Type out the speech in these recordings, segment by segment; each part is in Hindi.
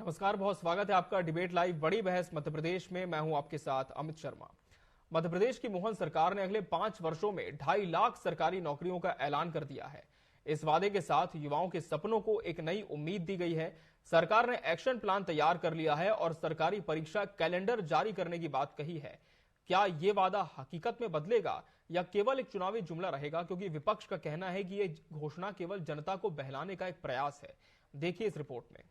नमस्कार, बहुत स्वागत है आपका डिबेट लाइव बड़ी बहस मध्य प्रदेश में। मैं हूं आपके साथ अमित शर्मा। मध्य प्रदेश की मोहन सरकार ने अगले 5 वर्षों में 2.5 लाख सरकारी नौकरियों का ऐलान कर दिया है। इस वादे के साथ युवाओं के सपनों को एक नई उम्मीद दी गई है। सरकार ने एक्शन प्लान तैयार कर लिया है और सरकारी परीक्षा कैलेंडर जारी करने की बात कही है। क्या ये वादा हकीकत में बदलेगा या केवल एक चुनावी जुमला रहेगा? क्योंकि विपक्ष का कहना है कि ये घोषणा केवल जनता को बहलाने का एक प्रयास है। देखिए इस रिपोर्ट में।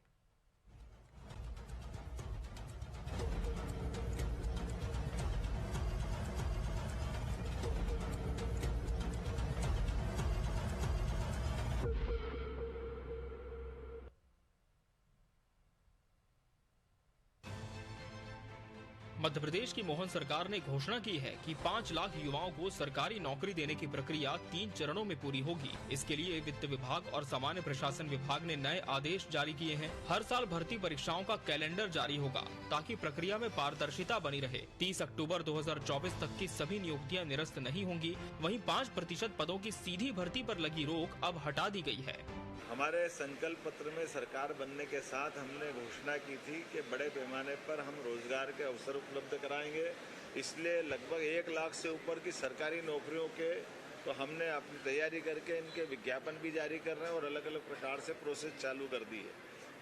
मध्य प्रदेश की मोहन सरकार ने घोषणा की है कि 5 लाख युवाओं को सरकारी नौकरी देने की प्रक्रिया 3 चरणों में पूरी होगी। इसके लिए वित्त विभाग और सामान्य प्रशासन विभाग ने नए आदेश जारी किए हैं। हर साल भर्ती परीक्षाओं का कैलेंडर जारी होगा ताकि प्रक्रिया में पारदर्शिता बनी रहे। 30 अक्टूबर 2024 तक की सभी नियुक्तियां निरस्त नहीं होंगी। वहीं 5% पदों की सीधी भर्ती पर लगी रोक अब हटा दी गई है। हमारे संकल्प पत्र में सरकार बनने के साथ हमने घोषणा की थी कि बड़े पैमाने पर हम रोजगार के अवसर उपलब्ध कराएंगे। इसलिए लगभग 1 लाख से ऊपर की सरकारी नौकरियों के तो हमने अपनी तैयारी करके इनके विज्ञापन भी जारी कर रहे हैं और अलग अलग प्रकार से प्रोसेस चालू कर दी है।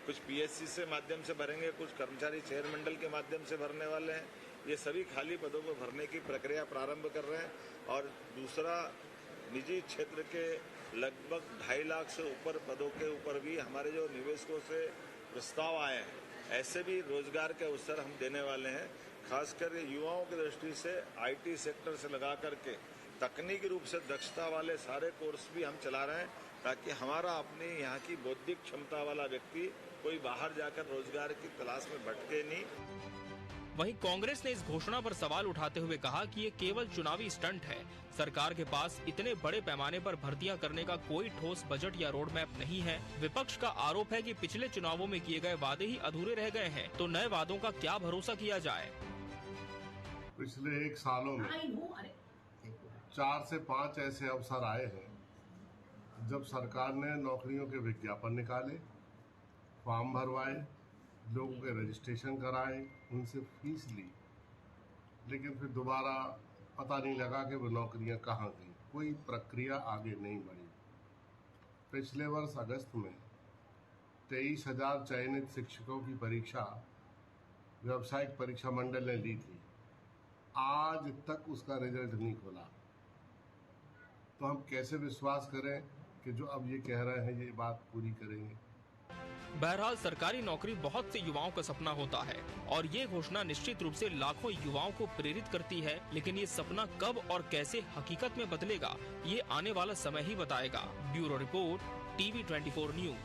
कुछ पीएससी से माध्यम से भरेंगे, कुछ कर्मचारी चयन मंडल के माध्यम से भरने वाले हैं। ये सभी खाली पदों को भरने की प्रक्रिया प्रारंभ कर रहे हैं। और दूसरा, निजी क्षेत्र के लगभग 2.5 लाख से ऊपर पदों के ऊपर भी हमारे जो निवेशकों से प्रस्ताव आए हैं, ऐसे भी रोजगार के अवसर हम देने वाले हैं। खासकर युवाओं की दृष्टि से आईटी सेक्टर से लगा करके तकनीकी रूप से दक्षता वाले सारे कोर्स भी हम चला रहे हैं ताकि हमारा अपनी यहाँ की बौद्धिक क्षमता वाला व्यक्ति कोई बाहर जाकर रोजगार की तलाश में भटके नहीं। वहीं कांग्रेस ने इस घोषणा पर सवाल उठाते हुए कहा कि ये केवल चुनावी स्टंट है। सरकार के पास इतने बड़े पैमाने पर भर्तियां करने का कोई ठोस बजट या रोड मैप नहीं है। विपक्ष का आरोप है कि पिछले चुनावों में किए गए वादे ही अधूरे रह गए हैं, तो नए वादों का क्या भरोसा किया जाए। पिछले 1 सालों में 4 से 5 ऐसे अवसर आए हैं जब सरकार ने नौकरियों के विज्ञापन निकाले, फॉर्म भरवाए, लोगों के रजिस्ट्रेशन कराए, उनसे फीस ली, लेकिन फिर दोबारा पता नहीं लगा कि वो नौकरियां कहाँ गई। कोई प्रक्रिया आगे नहीं बढ़ी। पिछले वर्ष अगस्त में 23,000 चयनित शिक्षकों की परीक्षा व्यावसायिक परीक्षा मंडल ने ली थी। आज तक उसका रिजल्ट नहीं खुला। तो हम कैसे विश्वास करें कि जो अब ये कह रहे हैं ये बात पूरी करेंगे। बहरहाल सरकारी नौकरी बहुत से युवाओं का सपना होता है और ये घोषणा निश्चित रूप से लाखों युवाओं को प्रेरित करती है। लेकिन ये सपना कब और कैसे हकीकत में बदलेगा, ये आने वाला समय ही बताएगा। Bureau report, TV 24 news.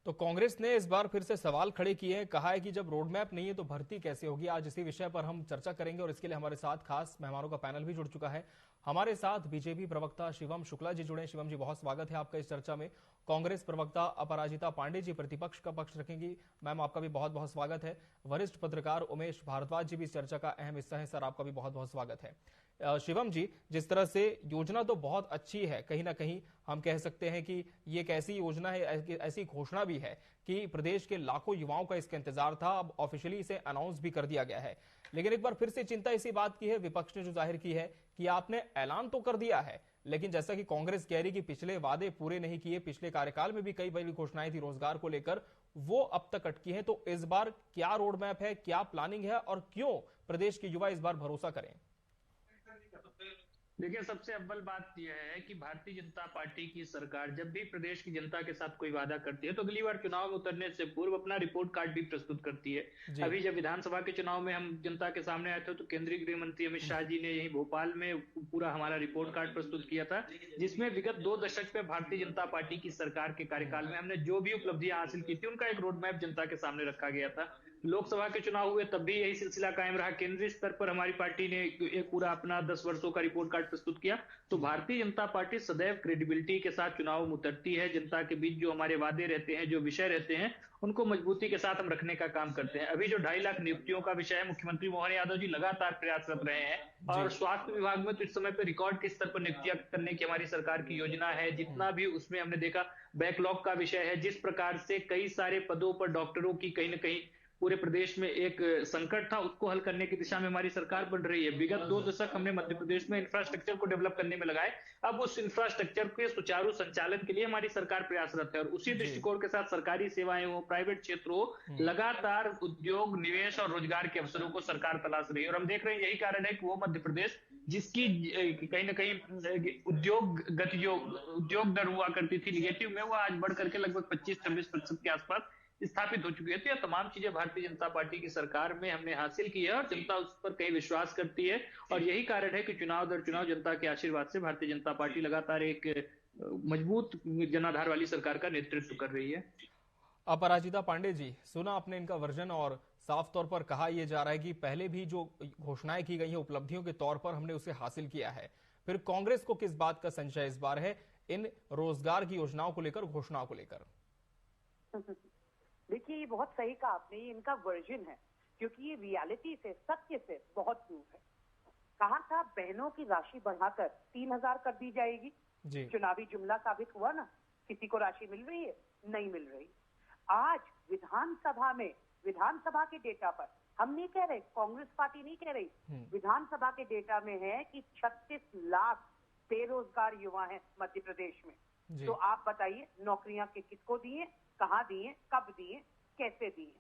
तो कांग्रेस ने इस बार फिर से सवाल खड़े किए हैं। कहा है कि जब रोड मैप नहीं है तो भर्ती कैसे होगी। आज इसी विषय पर हम चर्चा करेंगे और इसके लिए हमारे साथ खास मेहमानों का पैनल भी जुड़ चुका है। हमारे साथ बीजेपी प्रवक्ता शिवम शुक्ला जी जुड़े। शिवम जी, बहुत स्वागत है आपका इस चर्चा में। कांग्रेस प्रवक्ता अपराजिता पांडे जी प्रतिपक्ष का पक्ष रखेंगी। मैम, आपका भी बहुत बहुत स्वागत है। वरिष्ठ पत्रकार उमेश भारद्वाज जी भी इस चर्चा का अहम हिस्सा है। सर, आपका भी बहुत बहुत स्वागत है। शिवम जी, जिस तरह से योजना तो बहुत अच्छी है, कहीं ना कहीं हम कह सकते हैं कि ये एक ऐसी योजना है, ऐसी घोषणा भी है कि प्रदेश के लाखों युवाओं का इसका इंतजार था। अब ऑफिशियली इसे अनाउंस भी कर दिया गया है। लेकिन एक बार फिर से चिंता इसी बात की है, विपक्ष ने जो जाहिर की है कि आपने ऐलान तो कर दिया है, लेकिन जैसा कि कांग्रेस कह रही कि पिछले वादे पूरे नहीं किए, पिछले कार्यकाल में भी कई बड़ी घोषणाएं थी रोजगार को लेकर, वो अब तक अटकी हैं। तो इस बार क्या रोड मैप है, क्या प्लानिंग है और क्यों प्रदेश के युवा इस बार भरोसा करें? देखिए, सबसे अव्वल बात यह है कि भारतीय जनता पार्टी की सरकार जब भी प्रदेश की जनता के साथ कोई वादा करती है तो अगली बार चुनाव में उतरने से पूर्व अपना रिपोर्ट कार्ड भी प्रस्तुत करती है। अभी जब विधानसभा के चुनाव में हम जनता के सामने आए थे तो केंद्रीय गृह मंत्री अमित शाह जी ने यही भोपाल में पूरा हमारा रिपोर्ट कार्ड प्रस्तुत किया था, जिसमें विगत 2 दशक में भारतीय जनता पार्टी की सरकार के कार्यकाल में हमने जो भी उपलब्धियां हासिल की थी उनका एक रोड मैप जनता के सामने रखा गया था। लोकसभा के चुनाव हुए तब भी यही सिलसिला कायम रहा। केंद्रीय स्तर पर हमारी पार्टी ने एक पूरा अपना 10 वर्षों का रिपोर्ट कार्ड प्रस्तुत किया। तो भारतीय जनता पार्टी सदैव क्रेडिबिलिटी के साथ चुनाव में उतरती है। जनता के बीच जो हमारे वादे रहते हैं, जो विषय रहते हैं, उनको मजबूती के साथ हम रखने का काम करते हैं। अभी जो 2.5 लाख नियुक्तियों का विषय है, मुख्यमंत्री मोहन यादव जी लगातार प्रयासरत रहे हैं और स्वास्थ्य विभाग में तो इस समय पे रिकॉर्ड के स्तर पर नियुक्तियां करने की हमारी सरकार की योजना है। जितना भी उसमें हमने देखा बैकलॉग का विषय है, जिस प्रकार से कई सारे पदों पर डॉक्टरों की कहीं ना कहीं पूरे प्रदेश में एक संकट था, उसको हल करने की दिशा में हमारी सरकार बढ़ रही है। विगत 2 दशक हमने मध्य प्रदेश में इंफ्रास्ट्रक्चर को डेवलप करने में लगाए। अब उस इंफ्रास्ट्रक्चर के सुचारू संचालन के लिए हमारी सरकार प्रयासरत है और उसी दृष्टिकोण के साथ सरकारी सेवाएं हो, प्राइवेट क्षेत्र हो, लगातार उद्योग, निवेश और रोजगार के अवसरों को सरकार तलाश रही है। और हम देख रहे हैं यही कारण है कि वो मध्य प्रदेश जिसकी कहीं ना कहीं उद्योग दर हुआ करती थी निगेटिव में, वो आज बढ़ करके लगभग 25-26% के आसपास स्थापित हो चुकी है। तो यह तमाम चीजें भारतीय जनता पार्टी की सरकार में हमने हासिल की है और जनता उस पर कई विश्वास करती है और यही कारण है कि चुनाव दर चुनाव जनता के आशीर्वाद से भारतीय जनता पार्टी लगातार एक मजबूत जनाधार वाली सरकार का नेतृत्व कर रही है। अपराजिता पांडे जी, सुना आपने इनका वर्जन और साफ तौर पर कहा यह जा रहा है कि पहले भी जो घोषणाएं की गई हैं उपलब्धियों के तौर पर हमने उसे हासिल किया है। फिर कांग्रेस को किस बात का संशय इस बार है इन रोजगार की योजनाओं को लेकर, घोषणाओं को लेकर? देखिए, ये बहुत सही कहा आपने, ये इनका वर्जन है क्योंकि ये रियलिटी से, सत्य से बहुत दूर है। कहा था बहनों की राशि बढ़ाकर 3,000 कर दी जाएगी, चुनावी जुमला साबित हुआ ना। किसी को राशि मिल रही है? नहीं मिल रही। आज विधानसभा में, विधानसभा के डेटा पर हम नहीं कह रहे, कांग्रेस पार्टी नहीं कह रही, विधानसभा के डेटा में है कि 36 लाख बेरोजगार युवा हैं मध्य प्रदेश में। तो आप बताइए नौकरियां किसको दिए, कहां दिए, कब दिए, कैसे दिए?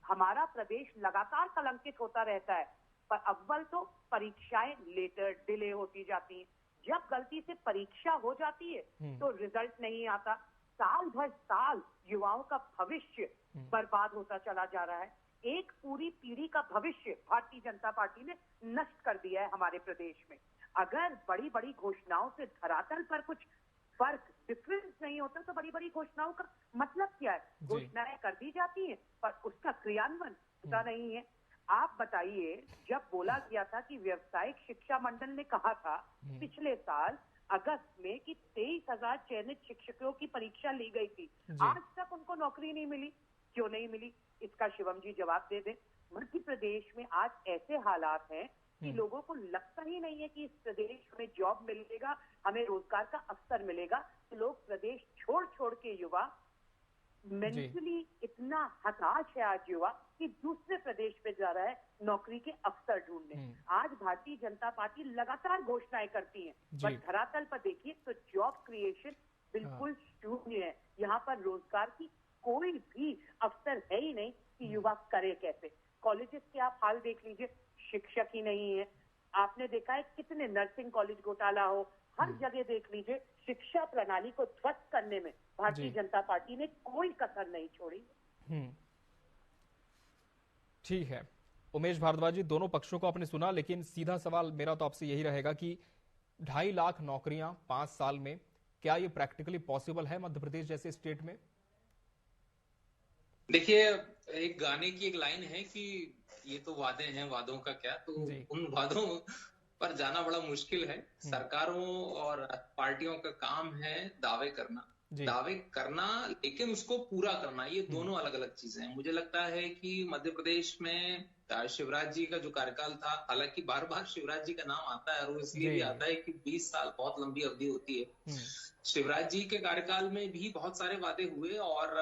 हमारा प्रदेश लगातार कलंकित होता रहता है, पर अव्वल तो परीक्षाएं लेटर डिले होती जाती हैं। जब गलती से परीक्षा हो जाती है तो रिजल्ट नहीं आता। साल भर साल युवाओं का भविष्य बर्बाद होता चला जा रहा है। एक पूरी पीढ़ी का भविष्य भारतीय जनता पार्टी ने नष्ट कर दिया है हमारे प्रदेश में। अगर बड़ी बड़ी घोषणाओं से धरातल पर कुछ फर्क, डिफरेंस नहीं होता तो बड़ी बड़ी घोषणाओं का मतलब क्या है? घोषणाएं कर दी जाती हैं पर उसका क्रियान्वयन होता नहीं है। आप बताइए, जब बोला गया था कि व्यावसायिक शिक्षा मंडल ने कहा था पिछले साल अगस्त में कि 23,000 चयनित शिक्षकों की परीक्षा ली गई थी, आज तक उनको नौकरी नहीं मिली। क्यों नहीं मिली? इसका शिवम जी जवाब दे दें। मध्य प्रदेश में आज ऐसे हालात हैं कि लोगों को लगता ही नहीं है कि इस प्रदेश में जॉब मिलेगा, हमें रोजगार का अवसर मिलेगा। तो लोग प्रदेश छोड़ छोड़ के युवा मेंटली इतना हताश है आज युवा कि दूसरे प्रदेश पे जा रहा है नौकरी के अवसर ढूंढने। आज भारतीय जनता पार्टी लगातार घोषणाएं करती है पर धरातल पर देखिए तो जॉब क्रिएशन बिल्कुल शून्य है। यहाँ पर रोजगार की कोई भी अवसर है ही नहीं कि युवा करे कैसे। कॉलेजेस के आप हाल देख लीजिए, शिक्षक ही नहीं है। आपने देखा है कितने नर्सिंग कॉलेज घोटाला हो, हर जगह देख लीजिए। शिक्षा प्रणाली को ध्वस्त करने में भारतीय जनता पार्टी ने कोई कसर नहीं छोड़ी। ठीक है उमेश भारद्वाज जी, दोनों पक्षों को आपने सुना, लेकिन सीधा सवाल मेरा तो आपसे यही रहेगा कि 2.5 लाख नौकरियां 5 साल में, क्या ये प्रैक्टिकली पॉसिबल है मध्य प्रदेश जैसे स्टेट में? देखिए, एक गाने की एक लाइन है कि ये तो वादे हैं, वादों का क्या। तो उन वादों पर जाना बड़ा मुश्किल है। सरकारों और पार्टियों का काम है दावे करना, लेकिन उसको पूरा करना, ये दोनों अलग अलग चीजें हैं। मुझे लगता है कि मध्य प्रदेश में शिवराज जी का जो कार्यकाल था, हालांकि बार बार शिवराज जी का नाम आता है और इसलिए भी आता है कि 20 साल बहुत लंबी अवधि होती है। शिवराज जी के कार्यकाल में भी बहुत सारे वादे हुए और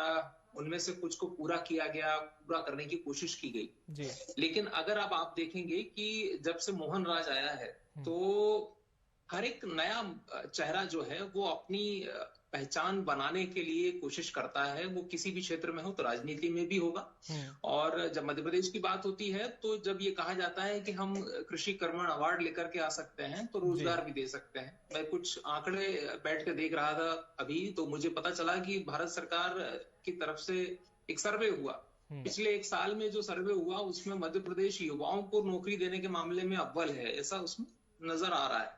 उनमें से कुछ को पूरा किया गया, पूरा करने की कोशिश की गई। लेकिन अगर अब आप देखेंगे कि जब से मोहन राज आया है तो हर एक नया चेहरा जो है वो अपनी पहचान बनाने के लिए कोशिश करता है। वो किसी भी क्षेत्र में हो, तो राजनीति में भी होगा। और जब मध्य प्रदेश की बात होती है तो जब ये कहा जाता है कि हम कृषि कर्मण अवार्ड लेकर के आ सकते हैं तो रोजगार भी दे सकते हैं। मैं कुछ आंकड़े बैठ के देख रहा था अभी, तो मुझे पता चला कि भारत सरकार की तरफ से एक सर्वे हुआ। पिछले 1 साल में जो सर्वे हुआ उसमें मध्य प्रदेश युवाओं को नौकरी देने के मामले में अव्वल है, ऐसा उसमें नजर आ रहा है।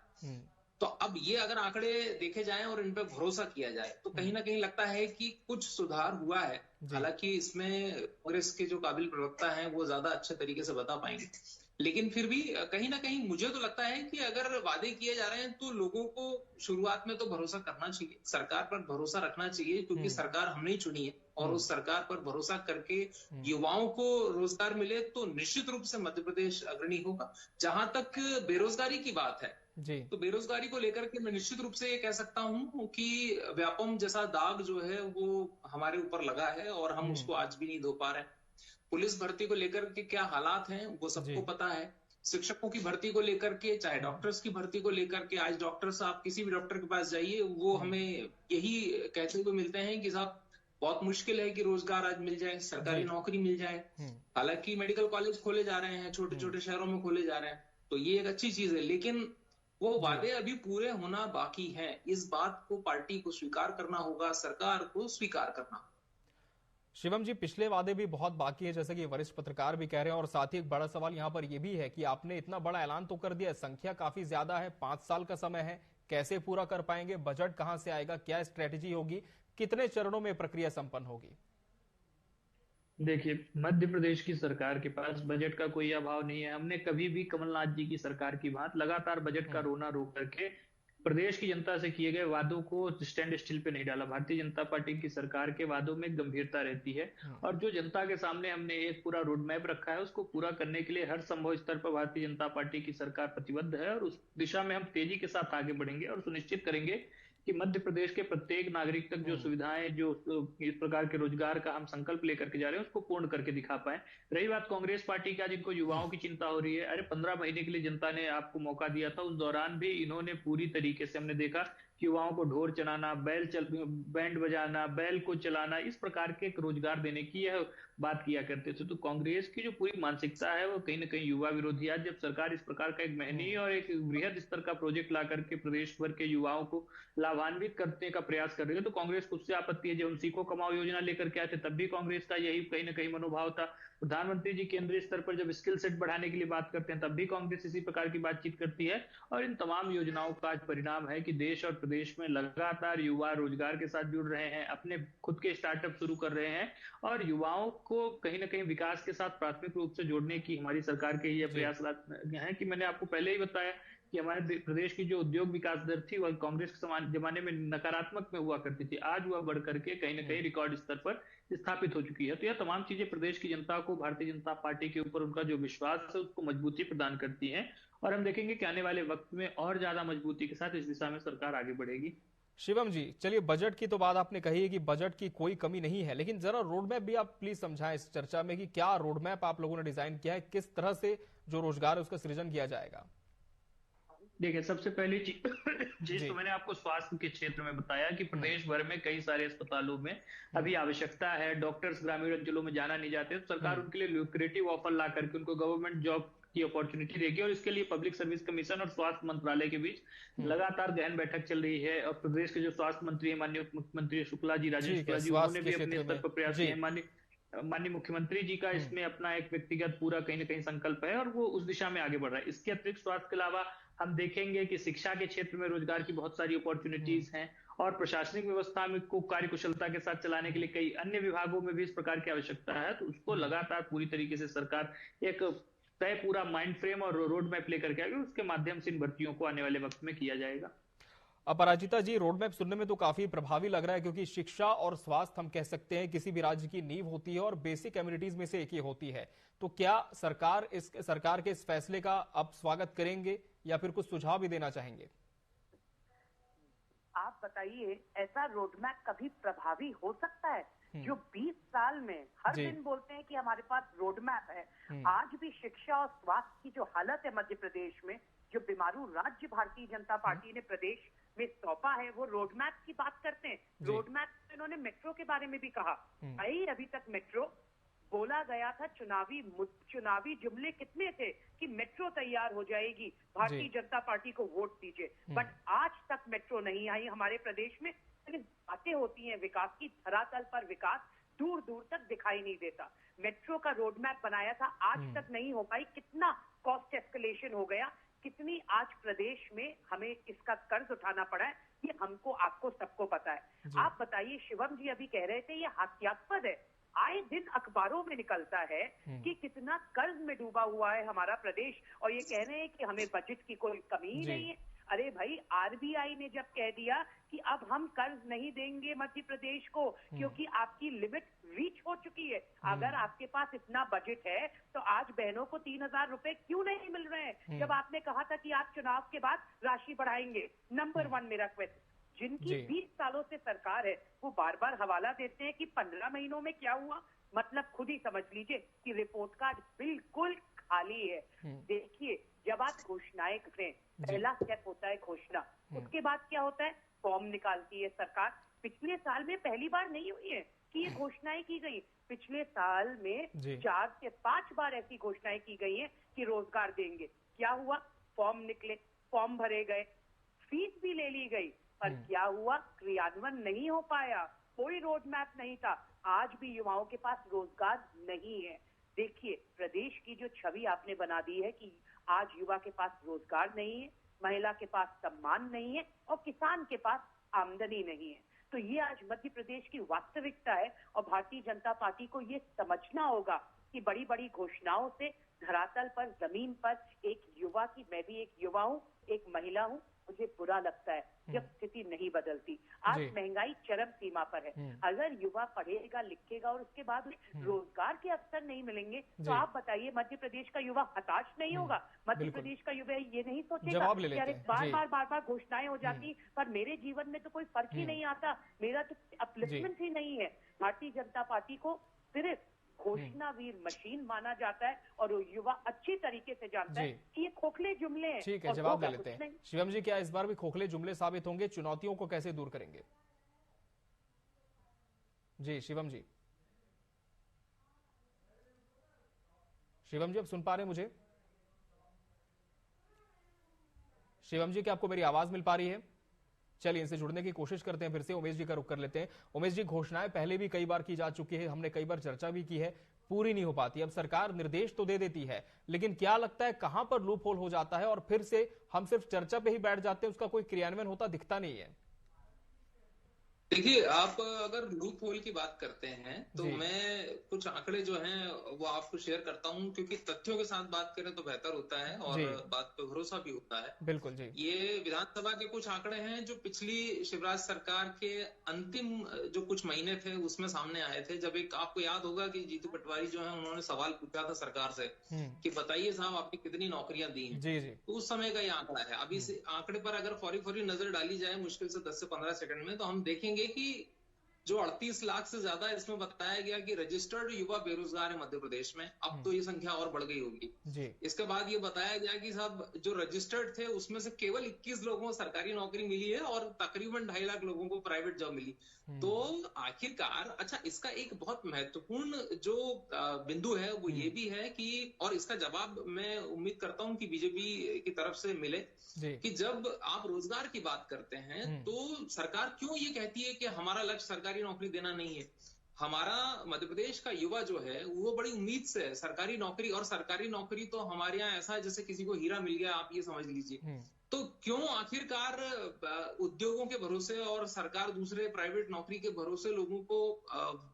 तो अब ये अगर आंकड़े देखे जाएं और इन पे भरोसा किया जाए तो कहीं ना कहीं लगता है कि कुछ सुधार हुआ है। हालांकि इसमें कांग्रेस के जो काबिल प्रवक्ता हैं वो ज्यादा अच्छे तरीके से बता पाएंगे, लेकिन फिर भी कहीं ना कहीं मुझे तो लगता है कि अगर वादे किए जा रहे हैं तो लोगों को शुरुआत में तो भरोसा करना चाहिए, सरकार पर भरोसा रखना चाहिए, क्योंकि सरकार हमने ही चुनी है और उस सरकार पर भरोसा करके युवाओं को रोजगार मिले तो निश्चित रूप से मध्य प्रदेश अग्रणी होगा। जहां तक बेरोजगारी की बात है तो बेरोजगारी को लेकर के मैं निश्चित रूप से ये कह सकता हूं कि व्यापम जैसा दाग जो है वो हमारे ऊपर लगा है और हम उसको आज भी नहीं धो पा रहे हैं। पुलिस भर्ती को लेकर के क्या हालात हैं वो सबको पता है। शिक्षकों की भर्ती को लेकर के, चाहे डॉक्टर्स की भर्ती को लेकर के, आज डॉक्टर्स, आप किसी भी डॉक्टर के पास जाइए वो हमें यही कहते हुए मिलते हैं कि साहब बहुत मुश्किल है कि रोजगार आज मिल जाए, सरकारी नौकरी मिल जाए। हालांकि मेडिकल कॉलेज खोले जा रहे हैं, छोटे छोटे शहरों में खोले जा रहे हैं, तो ये एक अच्छी चीज है, लेकिन वो वादे अभी पूरे होना बाकी हैं। इस बात को पार्टी को स्वीकार करना होगा, सरकार को स्वीकार करना। शिवम जी, पिछले वादे भी बहुत बाकी है, जैसे कि वरिष्ठ पत्रकार भी कह रहे हैं, और साथ ही एक बड़ा सवाल यहाँ पर यह भी है कि आपने इतना बड़ा ऐलान तो कर दिया, संख्या काफी ज्यादा है, 5 साल का समय है, कैसे पूरा कर पाएंगे? बजट कहां से आएगा? क्या स्ट्रेटेजी होगी? कितने चरणों में प्रक्रिया संपन्न होगी? देखिए, मध्य प्रदेश की सरकार के पास बजट का कोई अभाव नहीं है। हमने कभी भी कमलनाथ जी की सरकार की बात लगातार बजट का रोना रो करके प्रदेश की जनता से किए गए वादों को स्टैंड स्टिल पे नहीं डाला। भारतीय जनता पार्टी की सरकार के वादों में गंभीरता रहती है और जो जनता के सामने हमने एक पूरा रोड मैप रखा है उसको पूरा करने के लिए हर संभव स्तर पर भारतीय जनता पार्टी की सरकार प्रतिबद्ध है और उस दिशा में हम तेजी के साथ आगे बढ़ेंगे और सुनिश्चित करेंगे कि मध्य प्रदेश के प्रत्येक नागरिक तक जो सुविधाएं, जो इस प्रकार के रोजगार का हम संकल्प लेकर के जा रहे हैं उसको पूर्ण करके दिखा पाए। रही बात कांग्रेस पार्टी का, जिनको युवाओं की चिंता हो रही है, अरे 15 महीने के लिए जनता ने आपको मौका दिया था, उस दौरान भी इन्होंने पूरी तरीके से हमने देखा कि युवाओं को ढोर चलाना, बैंड बजाना, बैल को चलाना, इस प्रकार के रोजगार देने की यह बात किया करते थे। तो कांग्रेस की जो पूरी मानसिकता है वो कहीं ना कहीं युवा विरोधी है। जब सरकार इस प्रकार का एक महनीय और एक बृहद स्तर का प्रोजेक्ट ला करके प्रदेश भर के युवाओं को लाभान्वित करने का प्रयास कर रही है तो कांग्रेस को उससे आपत्ति है। जब हम सीखो कमाओ योजना लेकर के आए थे तब भी कांग्रेस का यही कहीं ना कहीं मनोभाव था। प्रधानमंत्री जी केंद्रीय स्तर पर जब स्किल सेट बढ़ाने के लिए बात करते हैं तब भी कांग्रेस इसी प्रकार की बातचीत करती है और इन तमाम योजनाओं का आज परिणाम है कि देश और प्रदेश में लगातार युवा रोजगार के साथ जुड़ रहे हैं, अपने खुद के स्टार्टअप शुरू कर रहे हैं और युवाओं को कहीं ना कहीं विकास के साथ प्राथमिक रूप से जोड़ने की हमारी सरकार के ये प्रयास है कि मैंने आपको पहले ही बताया कि हमारे प्रदेश की जो उद्योग विकास दर थी वह कांग्रेस के जमाने में नकारात्मक में हुआ करती थी, आज वह बढ़ करके कहीं ना कहीं रिकॉर्ड स्तर पर स्थापित हो चुकी है। तो यह तमाम चीजें प्रदेश की जनता को भारतीय जनता पार्टी के ऊपर उनका जो विश्वास है उसको मजबूती प्रदान करती है और हम देखेंगे कि आने वाले वक्त में और ज्यादा मजबूती के साथ इस दिशा में सरकार आगे बढ़ेगी। शिवम जी, चलिए, बजट की तो बात आपने कही है कि बजट की कोई कमी नहीं है, लेकिन जरा रोडमैप भी आप प्लीज समझाएं इस चर्चा में कि क्या रोडमैप आप लोगों ने डिजाइन किया है, किस तरह से जो रोजगार है उसका सृजन किया जाएगा? देखिए, सबसे पहली चीज तो मैंने आपको स्वास्थ्य के क्षेत्र में बताया कि प्रदेश भर में कई सारे अस्पतालों में अभी आवश्यकता है, डॉक्टर्स ग्रामीण अंचलों में जाना नहीं चाहते तो सरकार उनके लिए ल्यूक्रेटिव ऑफर ला करके उनको गवर्नमेंट जॉब की अपॉर्चुनिटी देगी और इसके लिए पब्लिक सर्विस कमीशन और स्वास्थ्य मंत्रालय के बीच लगातार गहन बैठक चल रही है और प्रदेश के जो स्वास्थ्य मंत्री है माननीय मुख्यमंत्री शुक्ला जी, राजेश शुक्ला जी, उन्होंने भी अपने स्तर पर प्रयास किए हैं। माननीय मुख्यमंत्री जी का इसमें अपना एक व्यक्तिगत पूरा कहीं ना कहीं संकल्प है और वो उस दिशा में आगे बढ़ रहा है। इसके अतिरिक्त स्वास्थ्य के अलावा हम देखेंगे कि शिक्षा के क्षेत्र में रोजगार की बहुत सारी अपॉर्चुनिटीज हैं और प्रशासनिक व्यवस्था में को कार्यकुशलता के साथ चलाने के लिए कई अन्य विभागों में भी इस प्रकार की आवश्यकता है, तो उसको लगातार पूरी तरीके से सरकार एक तय पूरा माइंड फ्रेम और रोड मैप लेकर के आएगी, उसके माध्यम से इन भर्तियों को आने वाले वक्त में किया जाएगा। अपराजिता जी, रोडमैप सुनने में तो काफी प्रभावी लग रहा है क्योंकि शिक्षा और स्वास्थ्य हम कह सकते हैं किसी भी राज्य की नींव होती है और बेसिक कम्युनिटीज में से एक ही होती है। तो क्या सरकार के इस फैसले का आप स्वागत करेंगे या फिर कुछ सुझाव भी देना चाहेंगे? आप बताइए, ऐसा रोडमैप कभी प्रभावी हो सकता है जो 20 साल में हर दिन बोलते हैं कि हमारे पास रोडमैप है। आज भी शिक्षा और स्वास्थ्य की जो हालत है मध्य प्रदेश में, जो बीमारू राज्य भारतीय जनता पार्टी ने प्रदेश में सौंपा है, वो रोडमैप की बात करते हैं। रोडमैप में इन्होंने मेट्रो के बारे में भी कहा, भाई अभी तक मेट्रो बोला गया था, चुनावी जुमले कितने थे कि मेट्रो तैयार हो जाएगी, भारतीय जनता पार्टी को वोट दीजिए, बट आज तक मेट्रो नहीं आई हमारे प्रदेश में। लेकिन बातें होती हैं विकास की, धरातल पर विकास दूर दूर तक दिखाई नहीं देता। मेट्रो का रोडमैप बनाया था, आज तक नहीं हो पाई। कितना कॉस्ट एस्केलेशन हो गया, कितनी आज प्रदेश में हमें इसका कर्ज उठाना पड़ा है, ये हमको, आपको, सबको पता है। आप बताइए, शिवम जी अभी कह रहे थे ये हास्यास्पद है, आए दिन अखबारों में निकलता है कि कितना कर्ज में डूबा हुआ है हमारा प्रदेश, और ये कह रहे हैं कि हमें बजट की कोई कमी ही नहीं है। अरे भाई, आरबीआई ने जब कह दिया कि अब हम कर्ज नहीं देंगे मध्य प्रदेश को क्योंकि आपकी लिमिट रीच हो चुकी है, अगर आपके पास इतना बजट है तो आज बहनों को 3,000 रुपए क्यों नहीं मिल रहे हैं? जब आपने कहा था कि आप चुनाव के बाद राशि बढ़ाएंगे, नंबर 1 मेरा क्वेश्चन, जिनकी 20 सालों से सरकार है वो बार बार हवाला देते हैं कि 15 महीनों में क्या हुआ। मतलब खुद ही समझ लीजिए कि रिपोर्ट कार्ड बिल्कुल खाली है। देखिए, जब आप घोषणाएं करें, पहला स्टेप होता है घोषणा, उसके बाद क्या होता है, फॉर्म निकालती है सरकार। पिछले साल में पहली बार नहीं हुई है कि ये घोषणाएं की गई, पिछले साल में 4 से 5 बार ऐसी घोषणाएं की गई हैं कि रोजगार देंगे। क्या हुआ, फॉर्म निकले, फॉर्म भरे गए, फीस भी ले ली गई, पर क्या हुआ, क्रियान्वयन नहीं हो पाया, कोई रोड मैप नहीं था। आज भी युवाओं के पास रोजगार नहीं है। देखिए, प्रदेश की जो छवि आपने बना दी है कि आज युवा के पास रोजगार नहीं है, महिला के पास सम्मान नहीं है और किसान के पास आमदनी नहीं है, तो ये आज मध्य प्रदेश की वास्तविकता है। और भारतीय जनता पार्टी को ये समझना होगा कि बड़ी बड़ी घोषणाओं से धरातल पर, जमीन पर एक युवा की, मैं भी एक युवा हूँ, एक महिला हूँ, मुझे बुरा लगता है जब स्थिति नहीं बदलती। आज महंगाई चरम सीमा पर है, अगर युवा पढ़ेगा लिखेगा और उसके बाद रोजगार के अवसर नहीं मिलेंगे तो आप बताइए मध्य प्रदेश का युवा हताश नहीं होगा? मध्य प्रदेश का युवा ये नहीं सोचेगा कि अरे बार बार घोषणाएं हो जाती पर मेरे जीवन में तो कोई फर्क ही नहीं आता, मेरा तो अपलिफ्टमेंट ही नहीं है। भारतीय जनता पार्टी को सिर्फ घोषणावीर मशीन माना जाता है और वो युवा अच्छी तरीके से जानता है कि ये खोखले जुमले हैं। ठीक है, जवाब ले लेते हैं। शिवम जी, क्या इस बार भी खोखले जुमले साबित होंगे? चुनौतियों को कैसे दूर करेंगे? जी शिवम जी, शिवम जी, अब सुन पा रहे हैं मुझे? शिवम जी, क्या आपको मेरी आवाज मिल पा रही है? चलिए, इनसे जुड़ने की कोशिश करते हैं फिर से। उमेश जी का रुख कर लेते हैं। उमेश जी, घोषणाएं पहले भी कई बार की जा चुकी है, हमने कई बार चर्चा भी की है, पूरी नहीं हो पाती। अब सरकार निर्देश तो दे देती है, लेकिन क्या लगता है कहां पर लूप होल हो जाता है और फिर से हम सिर्फ चर्चा पे ही बैठ जाते हैं, उसका कोई क्रियान्वयन होता दिखता नहीं है? देखिए, आप अगर लूप होल की बात करते हैं तो मैं कुछ आंकड़े जो हैं वो आपको शेयर करता हूं, क्योंकि तथ्यों के साथ बात करें तो बेहतर होता है और बात पे भरोसा भी होता है। बिल्कुल जी। ये विधानसभा के कुछ आंकड़े हैं जो पिछली शिवराज सरकार के अंतिम जो कुछ महीने थे उसमें सामने आए थे, जब एक, आपको याद होगा कि जीतू पटवारी जो है उन्होंने सवाल पूछा था सरकार से कि बताइए साहब आपने कितनी नौकरियां दी हैं। जी जी। तो उस समय का ये आंकड़ा है। अभी इस आंकड़े पर अगर फौरी नजर डाली जाए मुश्किल से 10 से 15 सेकंड में, तो हम देखेंगे कि जो 38 लाख से ज्यादा इसमें बताया गया कि रजिस्टर्ड युवा बेरोजगार है मध्य प्रदेश में। अब तो ये संख्या और बढ़ गई होगी। इसके बाद ये बताया गया कि साहब जो रजिस्टर्ड थे उसमें से केवल 21 लोगों को सरकारी नौकरी मिली है और तकरीबन 2.5 लाख लोगों को प्राइवेट जॉब मिली। तो आखिरकार, अच्छा, इसका एक बहुत महत्वपूर्ण जो बिंदु है वो ये भी है कि, और इसका जवाब मैं उम्मीद करता हूं कि बीजेपी की तरफ से मिले, कि जब आप रोजगार की बात करते हैं तो सरकार क्यों ये कहती है कि हमारा लक्ष्य सरकारी नौकरी देना नहीं है। हमारा मध्य प्रदेश का युवा जो है वो बड़ी उम्मीद से है सरकारी नौकरी, और सरकारी नौकरी तो हमारे यहाँ ऐसा है जैसे किसी को हीरा मिल गया, आप ये समझ लीजिए। तो क्यों आखिरकार उद्योगों के भरोसे और सरकार दूसरे प्राइवेट नौकरी के भरोसे लोगों को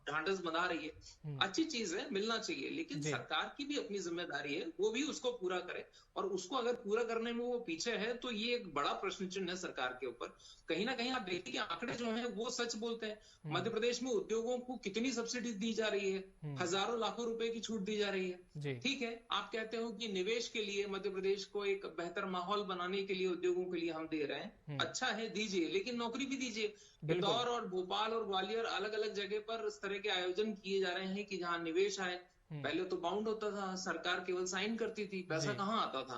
ढांढस बंधा रही है? अच्छी चीज है, मिलना चाहिए, लेकिन सरकार की भी अपनी जिम्मेदारी है, वो भी उसको पूरा करे। और उसको अगर पूरा करने में वो पीछे है तो ये एक बड़ा प्रश्न चिन्ह है सरकार के ऊपर। कहीं ना कहीं आप देखिए आंकड़े जो हैं वो सच बोलते हैं। मध्य प्रदेश में उद्योगों को कितनी सब्सिडी दी जा रही है, हजारों लाखों रुपए की छूट दी जा रही है। ठीक है, आप कहते हो कि निवेश के लिए मध्य प्रदेश को एक बेहतर माहौल बनाने के लिए, उद्योगों के लिए हम दे रहे हैं। अच्छा है, दीजिए, लेकिन नौकरी भी दीजिए। इंदौर और भोपाल और ग्वालियर अलग अलग जगह पर इस तरह के आयोजन किए जा रहे हैं कि जहां निवेश आए। पहले तो बाउंड होता था, सरकार केवल साइन करती थी, पैसा कहाँ आता था।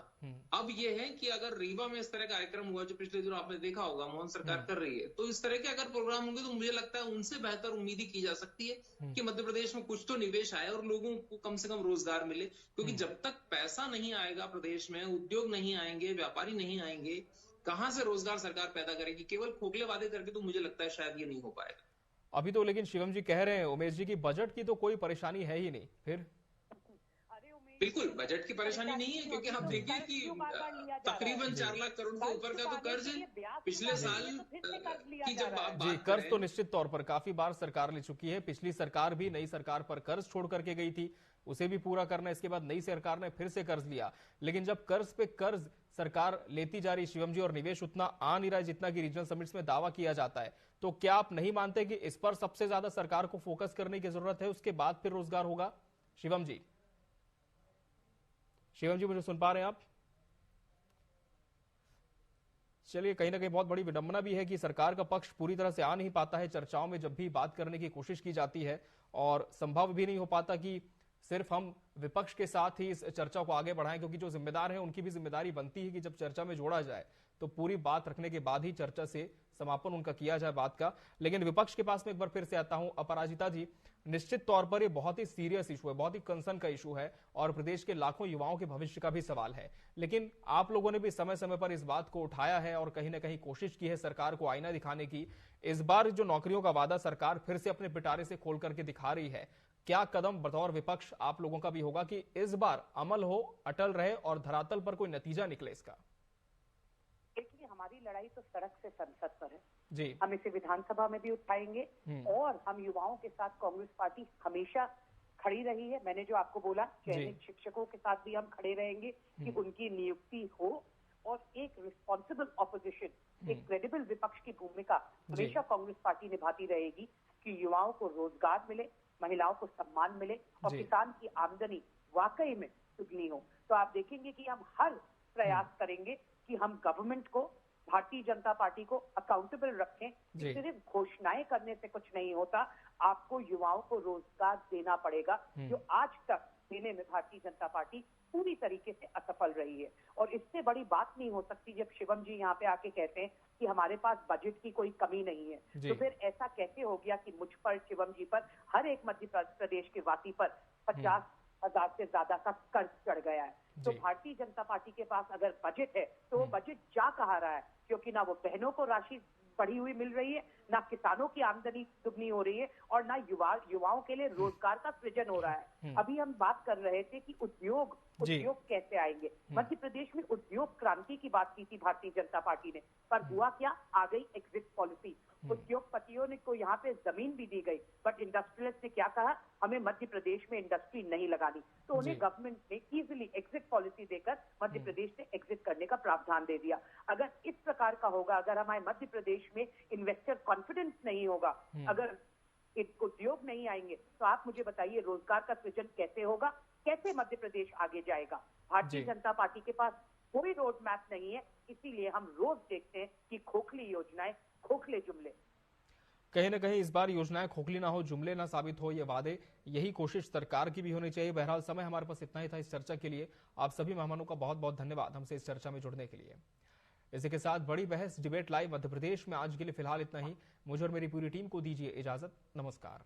अब ये है कि अगर रीवा में इस तरह का कार्यक्रम हुआ जो पिछले दिनों आपने देखा होगा, मोहन सरकार कर रही है, तो इस तरह के अगर प्रोग्राम होंगे तो मुझे लगता है उनसे बेहतर उम्मीद ही की जा सकती है कि मध्य प्रदेश में कुछ तो निवेश आए और लोगों को कम से कम रोजगार मिले। क्योंकि जब तक पैसा नहीं आएगा प्रदेश में, उद्योग नहीं आएंगे, व्यापारी नहीं आएंगे, कहां से रोजगार सरकार पैदा करेगी? केवल खोखले वादे करके तो मुझे लगता है शायद ये नहीं हो पाएगा अभी तो। लेकिन शिवम जी कह रहे हैं, उमेश जी, की बजट की तो कोई परेशानी है ही नहीं। फिर बिल्कुल बजट की परेशानी नहीं है, क्योंकि हम देखिए कि तकरीबन 4 लाख करोड़ से ऊपर का तो कर्ज है पिछले साल की जब आप जी। कर्ज तो निश्चित तौर पर काफी बार सरकार ले चुकी है। पिछली सरकार भी नई सरकार पर कर्ज छोड़ करके गई थी, उसे भी पूरा करना। इसके बाद नई सरकार ने फिर से कर्ज लिया, लेकिन जब कर्ज पे कर्ज सरकार लेती जा रही शिवम जी, और निवेश उतना आ नहीं रहा है जितना कि रीजनल समिट्स में दावा किया जाता है, तो क्या आप नहीं मानते कि इस पर सबसे ज्यादा सरकार को फोकस करने की जरूरत है, उसके बाद फिर रोजगार होगा? शिवम जी, मुझे सुन पा रहे हैं आप? चलिए, कहीं ना कहीं बहुत बड़ी विडंबना भी है कि सरकार का पक्ष पूरी तरह से आ नहीं पाता है चर्चाओं में। जब भी बात करने की कोशिश की जाती है और संभव भी नहीं हो पाता कि सिर्फ हम विपक्ष के साथ ही इस चर्चा को आगे बढ़ाएं, क्योंकि जो जिम्मेदार हैं उनकी भी जिम्मेदारी बनती है कि जब चर्चा में जोड़ा जाए तो पूरी बात रखने के बाद ही चर्चा से समापन उनका किया जाए बात का। लेकिन विपक्ष के पास में एक बार फिर से आता हूं। अपराजिता जी, निश्चित तौर पर ये बहुत ही सीरियस इशू है, बहुत ही कंसर्न का इशू है, और प्रदेश के लाखों युवाओं के भविष्य का भी सवाल है। लेकिन आप लोगों ने भी समय समय पर इस बात को उठाया है और कहीं ना कहीं कोशिश की है सरकार को आईना दिखाने की। इस बार जो नौकरियों का वादा सरकार फिर से अपने पिटारे से खोल करके दिखा रही है, क्या कदम बतौर विपक्ष आप लोगों का भी होगा कि इस बार अमल हो, अटल रहे और धरातल पर कोई नतीजा निकले इसका? देखिए, हमारी लड़ाई तो सड़क से संसद पर है जी। हम इसे विधानसभा में भी उठाएंगे और हम युवाओं के साथ कांग्रेस पार्टी हमेशा खड़ी रही है। मैंने जो आपको बोला, चयनित शिक्षकों के साथ भी हम खड़े रहेंगे कि उनकी नियुक्ति हो, और एक रिस्पॉन्सिबल ऑपोजिशन, एक क्रेडिबल विपक्ष की भूमिका हमेशा कांग्रेस पार्टी निभाती रहेगी कि युवाओं को रोजगार मिले, महिलाओं को सम्मान मिले और किसान की आमदनी वाकई में दुगनी हो। तो आप देखेंगे कि हम हर प्रयास करेंगे कि हम गवर्नमेंट को, भारतीय जनता पार्टी को अकाउंटेबल रखें। सिर्फ घोषणाएं करने से कुछ नहीं होता, आपको युवाओं को रोजगार देना पड़ेगा, जो आज तक देने में भारतीय जनता पार्टी पूरी तरीके से असफल रही है। और इससे बड़ी बात नहीं हो सकती जब शिवम जी यहाँ पे आके कहते हैं कि हमारे पास बजट की कोई कमी नहीं है, तो फिर ऐसा कैसे हो गया कि मुझ पर, शिवम जी पर, हर एक मध्य प्रदेश के वासी पर 50,000 से ज्यादा का कर्ज चढ़ गया है। तो भारतीय जनता पार्टी के पास अगर बजट है तो वो बजट जा कहाँ रहा है, क्योंकि ना वो बहनों को राशि बढ़ी हुई मिल रही है, ना किसानों की आमदनी दुगनी हो रही है, और ना युवाओं के लिए रोजगार का सृजन हो रहा है। अभी हम बात कर रहे थे कि उद्योग कैसे आएंगे। मध्य प्रदेश में उद्योग क्रांति की बात की थी भारतीय जनता पार्टी ने, पर हुआ क्या? आ गई एग्जिट पॉलिसी। उद्योगपतियों ने को यहाँ पे जमीन भी दी गई, बट इंडस्ट्रियलिस्ट ने क्या कहा? हमें मध्य प्रदेश में इंडस्ट्री नहीं लगानी। तो उन्हें गवर्नमेंट ने इजीली एग्जिट पॉलिसी देकर मध्य प्रदेश से एग्जिट करने का प्रावधान दे दिया। अगर इस प्रकार का होगा, अगर हमारे मध्य प्रदेश में इन्वेस्टर कॉन्फिडेंस नहीं होगा, अगर उद्योग नहीं आएंगे, तो आप मुझे बताइए रोजगार का सृजन कैसे होगा? कैसे मध्य प्रदेश आगे जाएगा? भारतीय जनता पार्टी के पास कोई रोड मैप नहीं है, इसीलिए हम रोज देखते हैं कि खोखली योजनाएं, खोखले जुमले। कहीं ना कहीं इस बार योजनाएं खोखली ना हो, जुमले ना साबित हो, ये वादे, यही कोशिश सरकार की भी होनी चाहिए। बहरहाल समय हमारे पास इतना ही था इस चर्चा के लिए। आप सभी मेहमानों का बहुत बहुत धन्यवाद हमसे इस चर्चा में जुड़ने के लिए। इसी के साथ बड़ी बहस डिबेट लाइव मध्य प्रदेश में आज के लिए फिलहाल इतना ही। मुझे और मेरी पूरी टीम को दीजिए इजाजत। नमस्कार।